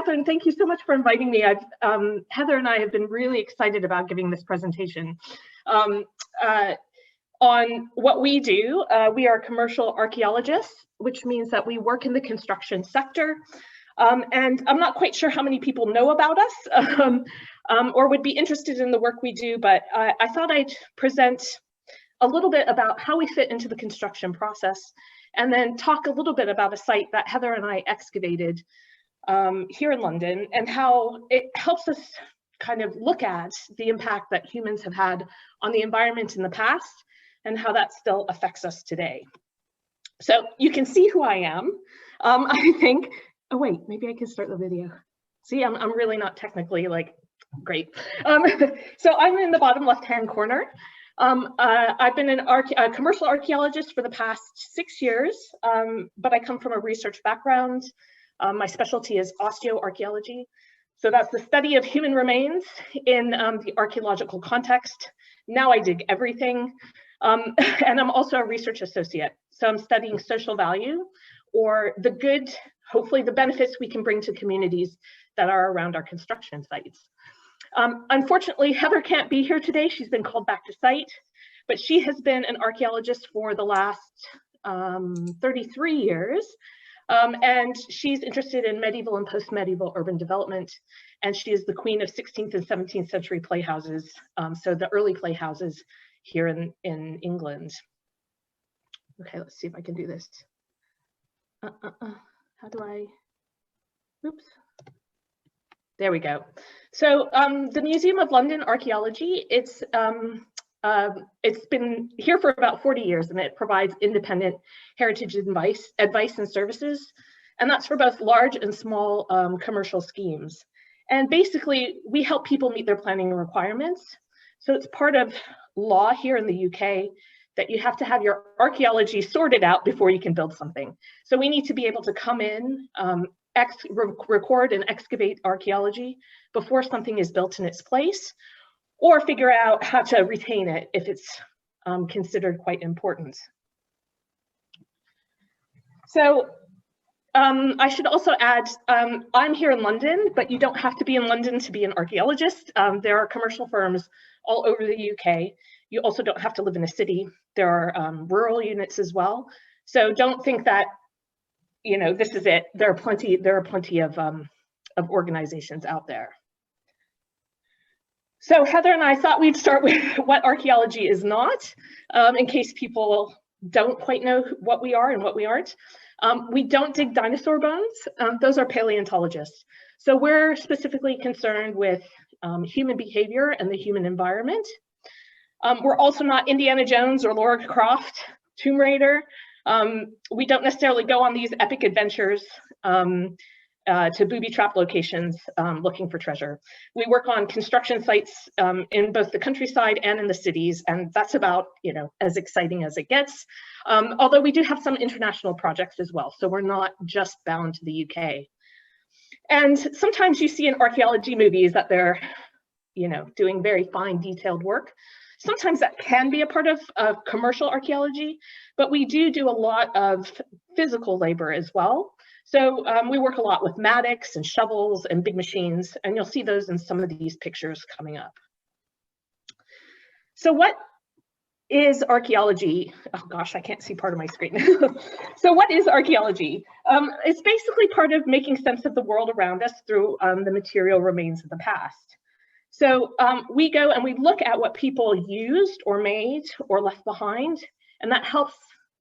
Catherine, thank you so much for inviting me. Heather and I have been really excited about giving this presentation. On what we do, we are commercial archaeologists, which means that we work in the construction sector. And I'm not quite sure how many people know about us or would be interested in the work we do, but I thought I'd present a little bit about how we fit into the construction process, and then talk a little bit about a site that Heather and I excavated here in London, and how it helps us kind of look at the impact that humans have had on the environment in the past and how that still affects us today. So you can see who I am, I think. Oh wait, maybe I can start the video. See, I'm really not technically like great. So I'm in the bottom left-hand corner. I've been a commercial archaeologist for the past 6 years, but I come from a research background. My specialty is osteoarchaeology. So that's the study of human remains in the archaeological context. Now I dig everything. And I'm also a research associate. So I'm studying social value, or the good, hopefully the benefits we can bring to communities that are around our construction sites. Unfortunately, Heather can't be here today. She's been called back to site, but she has been an archaeologist for the last 33 years. And she's interested in medieval and post-medieval urban development. And she is the queen of 16th and 17th century playhouses. So the early playhouses here in England. Okay, let's see if I can do this. How do I, oops. There we go. So the Museum of London Archaeology, it's been here for about 40 years, and it provides independent heritage advice and services. And that's for both large and small commercial schemes. And basically, we help people meet their planning requirements. So it's part of law here in the UK that you have to have your archaeology sorted out before you can build something. So we need to be able to come in, record and excavate archaeology before something is built in its place, or figure out how to retain it if it's considered quite important. So I should also add, I'm here in London, but you don't have to be in London to be an archaeologist. There are commercial firms all over the UK. You also don't have to live in a city. There are rural units as well. So don't think that, you know, this is it. There are plenty of organizations out there. So Heather and I thought we'd start with what archaeology is not, in case people don't quite know what we are and what we aren't. We don't dig dinosaur bones. Those are paleontologists. So we're specifically concerned with human behavior and the human environment. We're also not Indiana Jones or Lara Croft, Tomb Raider. We don't necessarily go on these epic adventures to booby trap locations looking for treasure. We work on construction sites in both the countryside and in the cities, and that's about, you know, as exciting as it gets. Although we do have some international projects as well, so we're not just bound to the UK. And sometimes you see in archaeology movies that they're, you know, doing very fine detailed work. Sometimes that can be a part of commercial archaeology, but we do a lot of physical labor as well. So we work a lot with mattocks and shovels and big machines, and you'll see those in some of these pictures coming up. So what is archaeology? Oh gosh, I can't see part of my screen. So what is archaeology? It's basically part of making sense of the world around us through the material remains of the past. So we go and we look at what people used or made or left behind, and that helps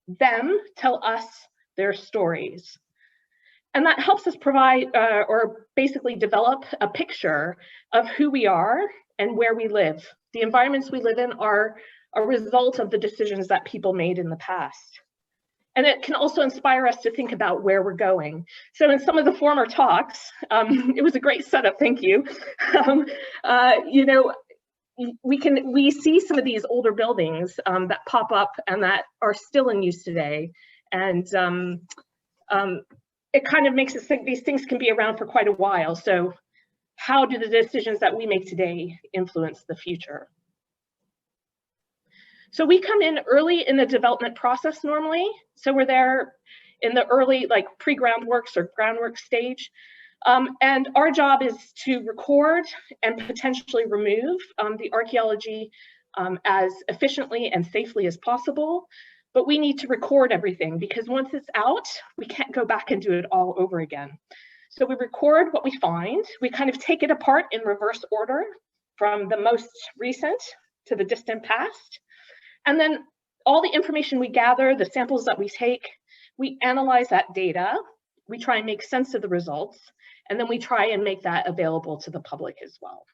them tell us their stories. And that helps us provide or basically develop a picture of who we are and where we live. The environments we live in are a result of the decisions that people made in the past. And it can also inspire us to think about where we're going. So in some of the former talks, it was a great setup, thank you. You know, we see some of these older buildings that pop up and that are still in use today. And it kind of makes us think these things can be around for quite a while. So how do the decisions that we make today influence the future? So we come in early in the development process normally. So we're there in the early, like pre-groundworks or groundwork stage. And our job is to record and potentially remove the archaeology as efficiently and safely as possible. But we need to record everything because once it's out, we can't go back and do it all over again. So we record what we find. We kind of take it apart in reverse order from the most recent to the distant past. And then all the information we gather, the samples that we take, we analyze that data. We try and make sense of the results. And then we try and make that available to the public as well.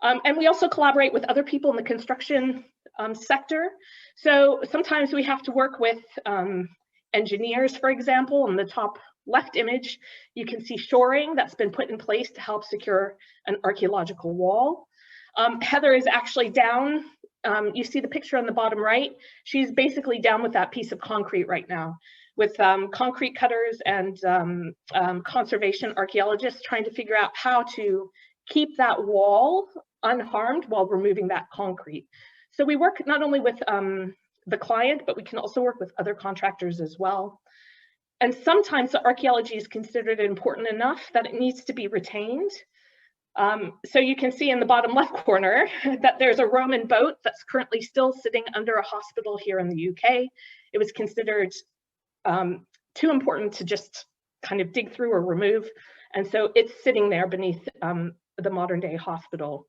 And we also collaborate with other people in the construction sector. So sometimes we have to work with engineers, for example. In the top left image, you can see shoring that's been put in place to help secure an archaeological wall. Heather is actually down. You see the picture on the bottom right. She's basically down with that piece of concrete right now, with concrete cutters and conservation archaeologists trying to figure out how to keep that wall unharmed while removing that concrete. So we work not only with the client, but we can also work with other contractors as well. And sometimes the archaeology is considered important enough that it needs to be retained. So you can see in the bottom left corner that there's a Roman boat that's currently still sitting under a hospital here in the UK. It was considered too important to just kind of dig through or remove. And so it's sitting there beneath the modern day hospital.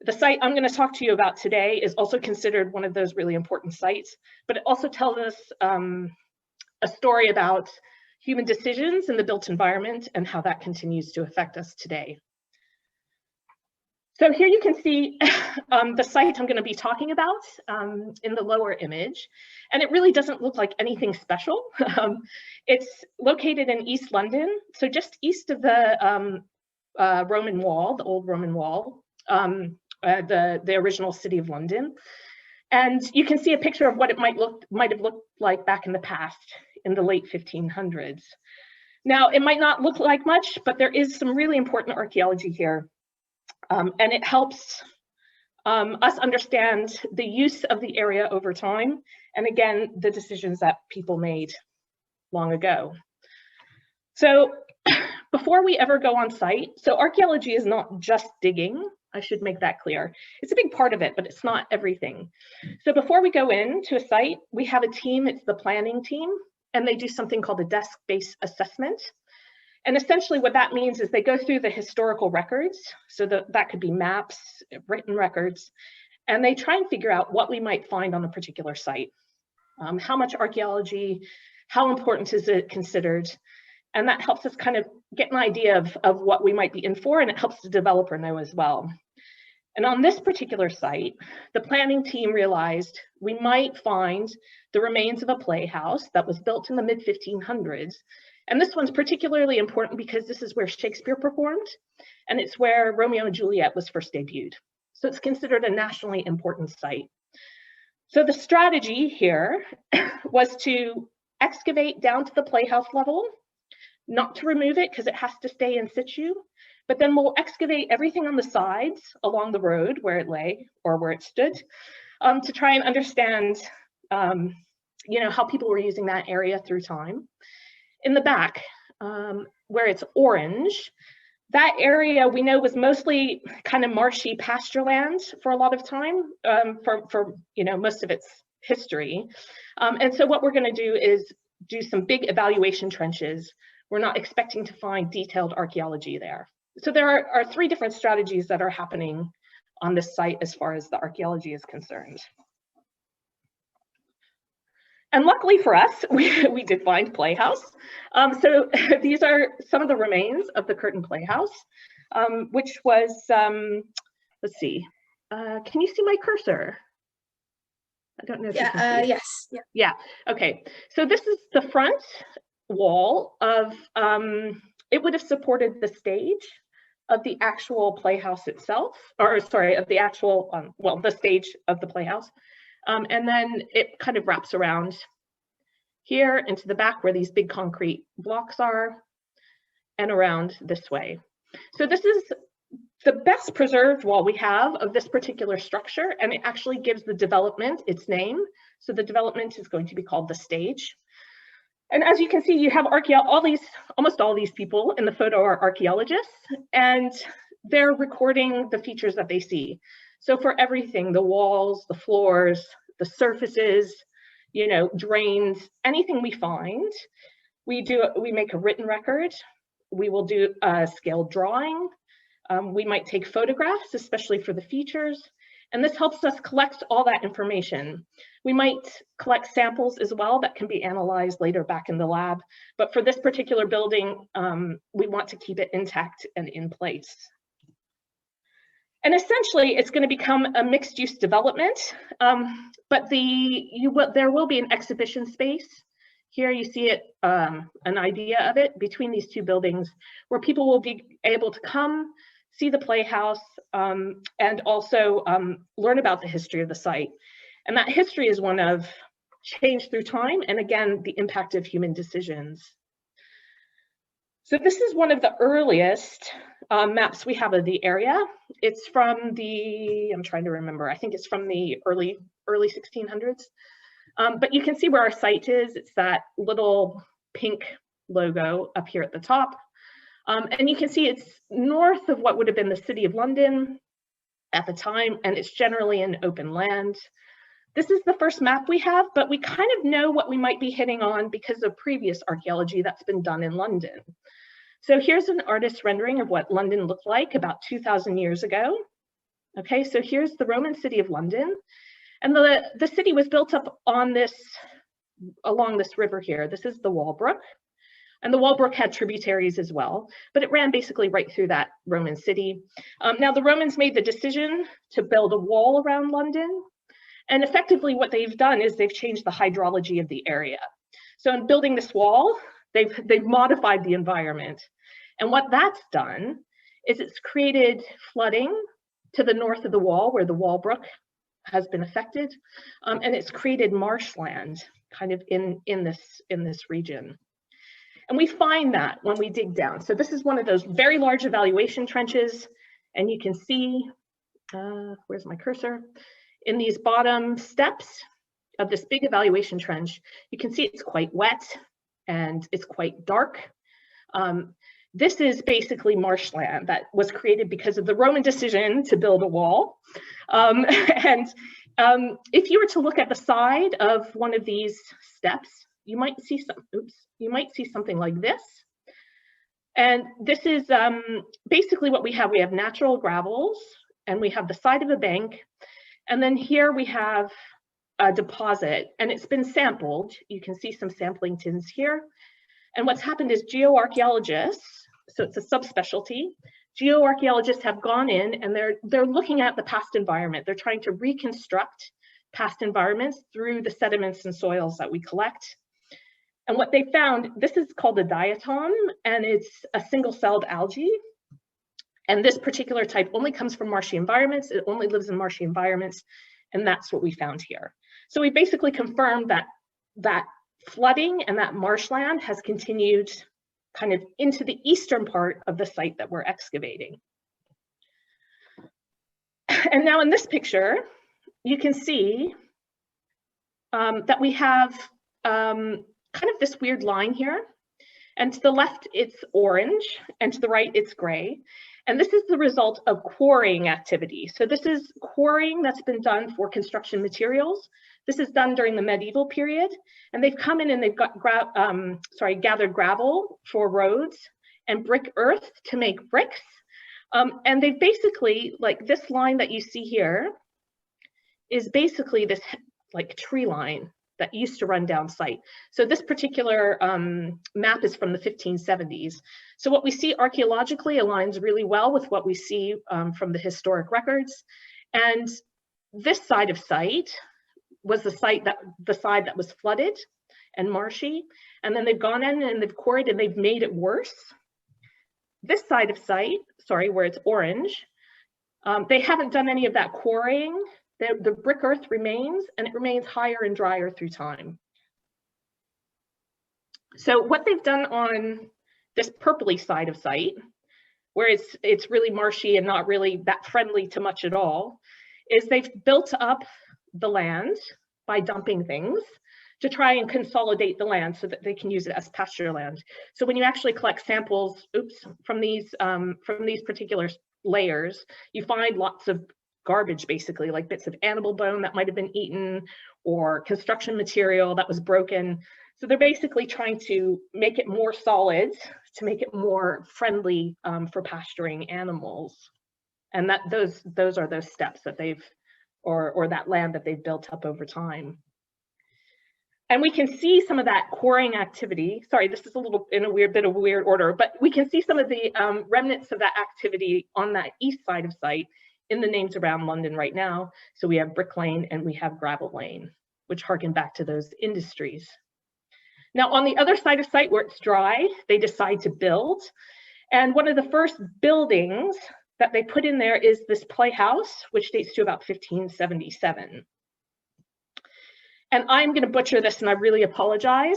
The site I'm going to talk to you about today is also considered one of those really important sites, but it also tells us a story about human decisions in the built environment and how that continues to affect us today. So here you can see the site I'm going to be talking about in the lower image, and it really doesn't look like anything special. It's located in East London, so just east of the Roman Wall, the old Roman Wall, the original city of London. And you can see a picture of what it might have looked like back in the past, in the late 1500s. Now, it might not look like much, but there is some really important archaeology here. And it helps us understand the use of the area over time, and again, the decisions that people made long ago. So before we ever go on site, so archaeology is not just digging. I should make that clear. It's a big part of it, but it's not everything. So before we go into a site, we have a team, it's the planning team, and they do something called a desk-based assessment. And essentially what that means is they go through the historical records, so that could be maps, written records, and they try and figure out what we might find on a particular site. How much archaeology, how important is it considered? And that helps us kind of get an idea of what we might be in for, and it helps the developer know as well. And on this particular site, the planning team realized we might find the remains of a playhouse that was built in the mid-1500s. And this one's particularly important because this is where Shakespeare performed, and it's where Romeo and Juliet was first debuted. So it's considered a nationally important site. So the strategy here was to excavate down to the playhouse level, not to remove it because it has to stay in situ, but then we'll excavate everything on the sides along the road where it lay or where it stood to try and understand how people were using that area through time. In the back, where it's orange, that area we know was mostly kind of marshy pasture land for a lot of time, for most of its history. And so what we're going to do is do some big evaluation trenches. We're not expecting to find detailed archaeology there. So there are three different strategies that are happening on this site as far as the archaeology is concerned. And luckily for us, we did find Playhouse. So these are some of the remains of the Curtain Playhouse, which was, let's see, can you see my cursor? I don't know if you can see it. Yes. Yeah, okay. So this is the front wall of, it would have supported the stage of the actual playhouse itself, or sorry, of the actual, the stage of the playhouse. And then it kind of wraps around here into the back where these big concrete blocks are, and around this way. So this is the best preserved wall we have of this particular structure, and it actually gives the development its name. So the development is going to be called the stage. And as you can see, you have almost all these people in the photo are archaeologists, and they're recording the features that they see. So for everything, the walls, the floors, the surfaces, you know, drains, anything we find, we make a written record. We will do a scaled drawing. We might take photographs, especially for the features. And this helps us collect all that information. We might collect samples as well that can be analyzed later back in the lab. But for this particular building, we want to keep it intact and in place. And essentially, it's going to become a mixed-use development, but there will be an exhibition space. Here you see it, an idea of it between these two buildings, where people will be able to come, see the playhouse, and also learn about the history of the site. And that history is one of change through time, and again, the impact of human decisions. So this is one of the earliest maps we have of the area. It's from I'm trying to remember, I think it's from the early 1600s. But you can see where our site is. It's that little pink logo up here at the top. And you can see it's north of what would have been the City of London at the time, and it's generally an open land. This is the first map we have, but we kind of know what we might be hitting on because of previous archaeology that's been done in London. So here's an artist's rendering of what London looked like about 2,000 years ago. Okay, so here's the Roman city of London. And the city was built up on along this river here. This is the Walbrook. And the Walbrook had tributaries as well, but it ran basically right through that Roman city. Now the Romans made the decision to build a wall around London. And effectively what they've done is they've changed the hydrology of the area. So in building this wall, they've modified the environment. And what that's done is it's created flooding to the north of the wall where the Walbrook has been affected. And it's created marshland kind of in this region. And we find that when we dig down. So this is one of those very large evaluation trenches. And you can see, where's my cursor? In these bottom steps of this big evaluation trench, you can see it's quite wet and it's quite dark. This is basically marshland that was created because of the Roman decision to build a wall. If you were to look at the side of one of these steps, you might see something like this. And this is basically what we have. We have natural gravels, and we have the side of a bank. And then here we have a deposit, and it's been sampled. You can see some sampling tins here. And what's happened is geoarchaeologists, so it's a subspecialty, geoarchaeologists have gone in and they're looking at the past environment. They're trying to reconstruct past environments through the sediments and soils that we collect. And what they found, this is called a diatom, and it's a single-celled algae. And this particular type only comes from marshy environments. It only lives in marshy environments. And that's what we found here. So we basically confirmed that flooding and that marshland has continued kind of into the eastern part of the site that we're excavating. And now in this picture, you can see that we have kind of this weird line here. And to the left, it's orange, and to the right, it's gray. And this is the result of quarrying activity. So this is quarrying that's been done for construction materials. This is done during the medieval period. And they've come in and they've got gathered gravel for roads and brick earth to make bricks. And they've basically, like this line that you see here, is basically this like tree line that used to run down site. So this particular map is from the 1570s. So what we see archaeologically aligns really well with what we see from the historic records. And this side of site was the side that was flooded and marshy. And then they've gone in and they've quarried and they've made it worse. This side of site, sorry, where it's orange, they haven't done any of that quarrying. The brick earth remains, and it remains higher and drier through time. So what they've done on this purpley side of site, where it's really marshy and not really that friendly to much at all, is they've built up the land by dumping things to try and consolidate the land so that they can use it as pasture land. So when you actually collect samples, from these particular layers, you find lots of garbage, basically, like bits of animal bone that might have been eaten or construction material that was broken. So they're basically trying to make it more solid, to make it more friendly for pasturing animals. And that those are those steps that they've, or that land that they've built up over time. And we can see some of that quarrying activity. Sorry, this is a little in a weird order, but we can see some of the remnants of that activity on that east side of site in the names around London right now. So we have Brick Lane and we have Gravel Lane, which harken back to those industries. Now on the other side of site where it's dry, they decide to build. And one of the first buildings that they put in there is this playhouse, which dates to about 1577. And I'm going to butcher this, and I really apologize,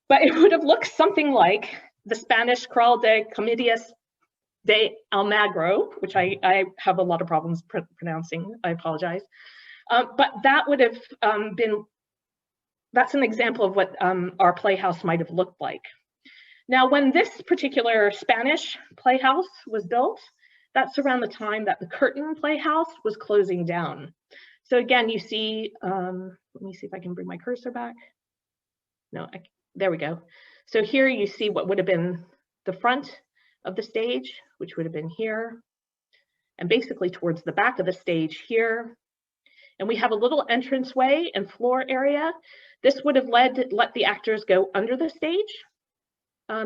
but it would have looked something like the Spanish Corral de Comedias de Almagro, which I have a lot of problems pronouncing, I apologize. But that would have that's an example of what our playhouse might have looked like. Now, when this particular Spanish playhouse was built, that's around the time that the Curtin Playhouse was closing down. So again, you see, let me see if I can bring my cursor back. No, there we go. So here you see what would have been the front of the stage, which would have been here, and basically towards the back of the stage here. And we have a little entranceway and floor area. This would have let the actors go under the stage.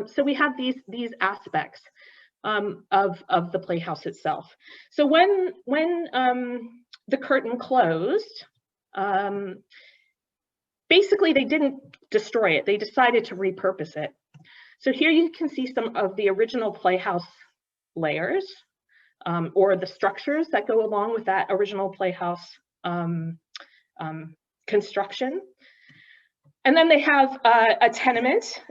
So we have these aspects of the playhouse itself. So when the curtain closed, basically they didn't destroy it, they decided to repurpose it. So here you can see some of the original playhouse layers, or the structures that go along with that original playhouse construction. And then they have a tenement.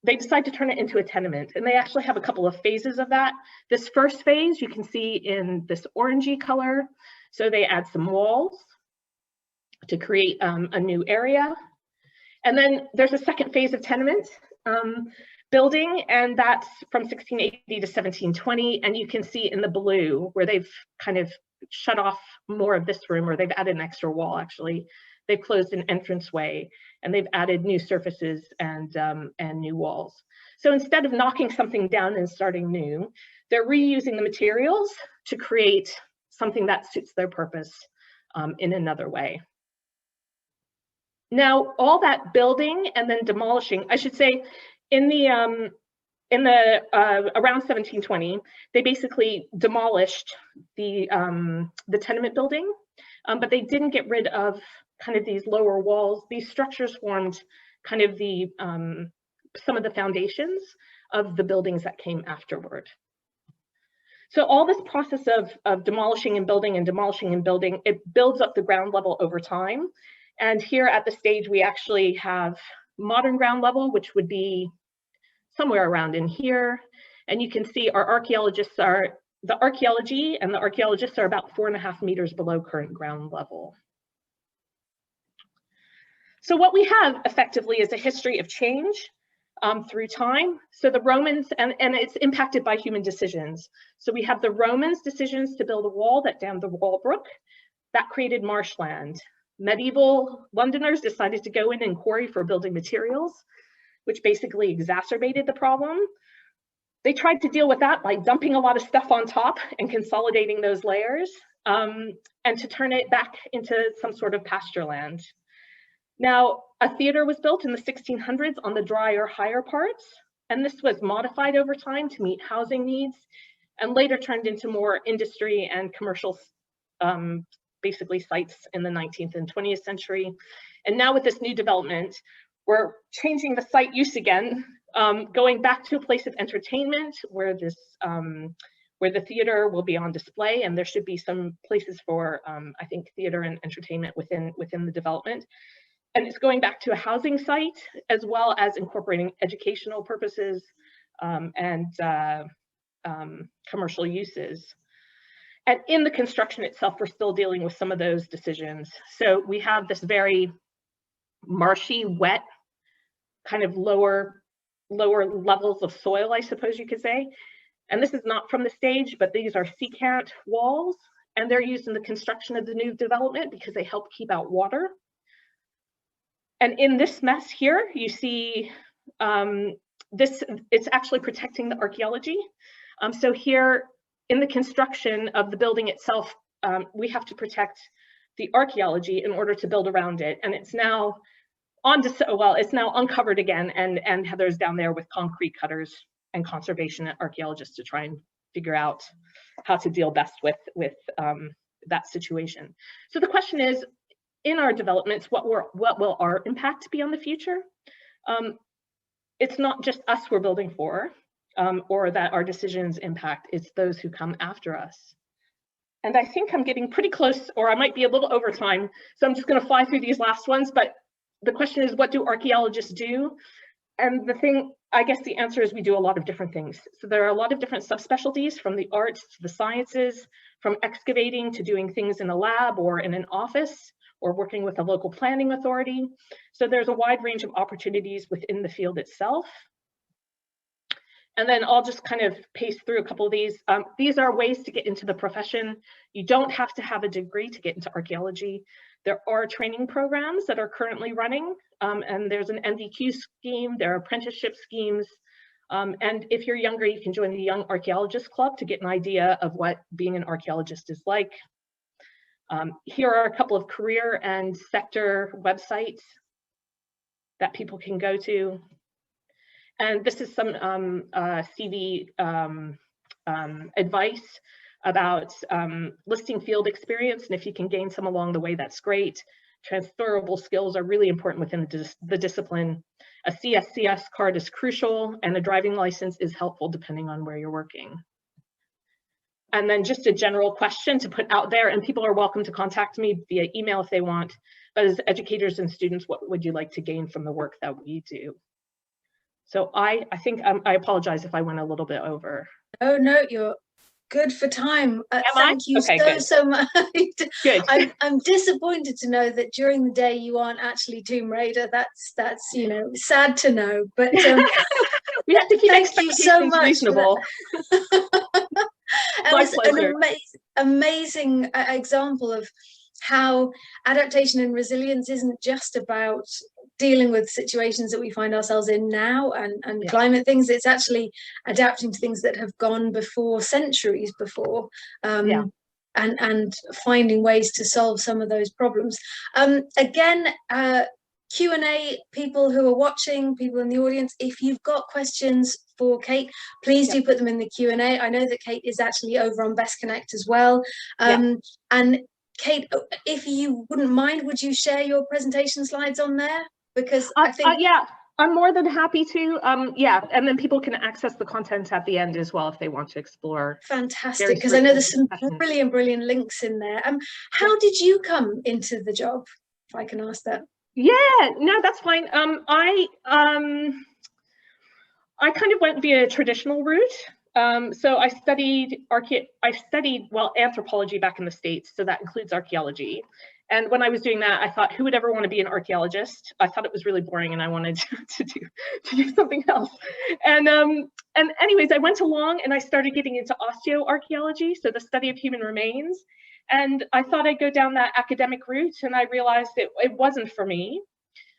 They decide to turn it into a tenement, and they actually have a couple of phases of that. This first phase you can see in this orangey color. So they add some walls to create a new area. And then there's a second phase of tenement building, and that's from 1680 to 1720. And you can see in the blue where they've kind of shut off more of this room, or they've added an extra wall actually. They've closed an entranceway, and they've added new surfaces and new walls. So instead of knocking something down and starting new, they're reusing the materials to create something that suits their purpose in another way. Now, all that building and then demolishing, I should say, in the around 1720, they basically demolished the tenement building, but they didn't get rid of kind of these lower walls. These structures formed kind of the some of the foundations of the buildings that came afterward. So all this process of demolishing and building and demolishing and building, it builds up the ground level over time. And here at the stage, we actually have modern ground level, which would be somewhere around in here. And you can see our archaeologists are, the archaeology and the archaeologists are about 4.5 meters below current ground level. So what we have effectively is a history of change through time. So the Romans, and it's impacted by human decisions. So we have the Romans' decisions to build a wall that dammed the Walbrook. That created marshland. Medieval Londoners decided to go in and quarry for building materials, which basically exacerbated the problem. They tried to deal with that by dumping a lot of stuff on top and consolidating those layers, and to turn it back into some sort of pasture land. Now, a theater was built in the 1600s on the drier, higher parts, and this was modified over time to meet housing needs, and later turned into more industry and commercial basically sites in the 19th and 20th century. And now with this new development, we're changing the site use again, going back to a place of entertainment where this, where the theater will be on display, and there should be some places for, I think, theater and entertainment within the development. And it's going back to a housing site, as well as incorporating educational purposes and commercial uses. And in the construction itself, we're still dealing with some of those decisions. So we have this very marshy, wet, kind of lower levels of soil, I suppose you could say. And this is not from the stage, but these are secant walls, and they're used in the construction of the new development because they help keep out water. And in this mess here, you see it's actually protecting the archaeology. So here in the construction of the building itself, we have to protect the archaeology in order to build around it. And it's now it's now uncovered again, and Heather's down there with concrete cutters and conservation archaeologists to try and figure out how to deal best with that situation. So the question is, in our developments, what will our impact be on the future? It's not just us we're building for, or that our decisions impact, it's those who come after us. And I think I'm getting pretty close, or I might be a little over time, so I'm just going to fly through these last ones. But the question is, what do archaeologists do? And I guess the answer is we do a lot of different things. So there are a lot of different subspecialties, from the arts to the sciences, from excavating to doing things in a lab or in an office, or working with a local planning authority. So there's a wide range of opportunities within the field itself. And then I'll just kind of pace through a couple of these. These are ways to get into the profession. You don't have to have a degree to get into archaeology. There are training programs that are currently running, and there's an MVQ scheme, there are apprenticeship schemes. And if you're younger, you can join the Young Archaeologist Club to get an idea of what being an archaeologist is like. Here are a couple of career and sector websites that people can go to. And this is some CV advice about listing field experience, and if you can gain some along the way, that's great. Transferable skills are really important within the discipline. A CSCS card is crucial, and a driving license is helpful depending on where you're working. And then just a general question to put out there, and people are welcome to contact me via email if they want, but as educators and students, what would you like to gain from the work that we do? So I think I apologize if I went a little bit over. Oh no, you're good for time. Thank you so much. Good. I'm disappointed to know that during the day you aren't actually Tomb Raider. That's sad to know. But we have to keep expectations reasonable. It was an amazing example of how adaptation and resilience isn't just about dealing with situations that we find ourselves in now and climate things. It's actually adapting to things that have gone before, centuries before, and finding ways to solve some of those problems. Again, Q&A, people who are watching, people in the audience, if you've got questions for Kate, please do put them in the Q&A. I know that Kate is actually over on Best Connect as well. And Kate, if you wouldn't mind, would you share your presentation slides on there? Because I think I'm more than happy to. And then people can access the content at the end as well if they want to explore. Fantastic, because I know there's some brilliant links in there. How did you come into the job, if I can ask that? Yeah, no, that's fine. I kind of went via a traditional route. So I studied anthropology back in the States, so that includes archaeology. And when I was doing that, I thought, who would ever want to be an archaeologist? I thought it was really boring, and I wanted to do something else. And anyways, I went along and I started getting into osteoarchaeology, so the study of human remains. And I thought I'd go down that academic route, and I realized it wasn't for me.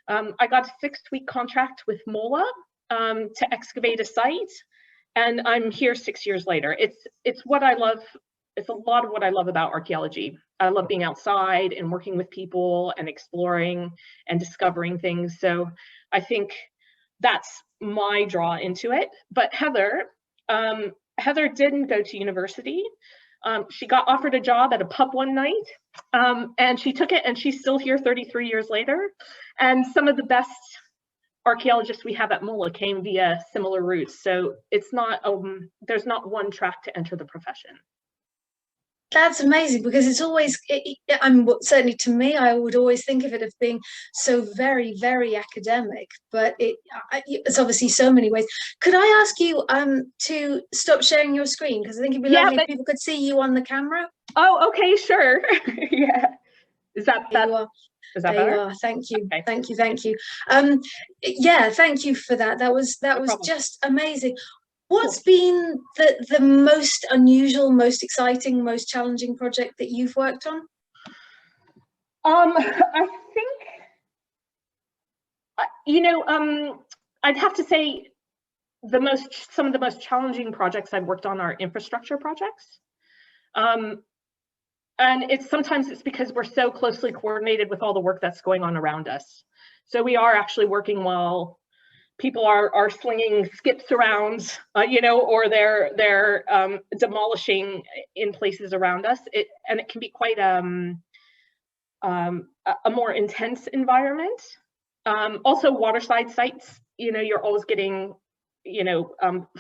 I got a 6-week contract with MOLA to excavate a site, and I'm here 6 years later. It's what I love. It's a lot of what I love about archaeology. I love being outside and working with people and exploring and discovering things. So I think that's my draw into it. But Heather didn't go to university. She got offered a job at a pub one night, and she took it, and she's still here 33 years later. And some of the best archaeologists we have at MOLA came via similar routes. So it's not there's not one track to enter the profession. That's amazing, because it's always, certainly to me, I would always think of it as being so very, very academic, but it's obviously so many ways. Could I ask you to stop sharing your screen? Because I think it'd be lovely if people could see you on the camera. Oh, okay, sure. Yeah. Is that better? Is that there better? you are. Thank you. Okay. Thank you. Thank you. Yeah, thank you for that. That was just amazing. What's been the most unusual, most exciting, most challenging project that you've worked on? I think, I'd have to say some of the most challenging projects I've worked on are infrastructure projects. And sometimes it's because we're so closely coordinated with all the work that's going on around us. So we are actually working while people are slinging skips around, or they're demolishing in places around us. And it can be quite a more intense environment. Also, waterside sites. You're always getting,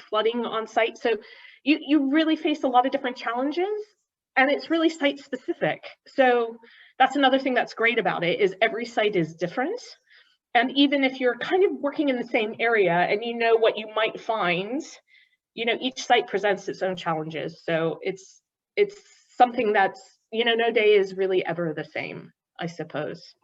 flooding on site. So you really face a lot of different challenges. And it's really site specific. So that's another thing that's great about it, is every site is different. And even if you're kind of working in the same area and you know what you might find, each site presents its own challenges. So it's something that's, no day is really ever the same, I suppose.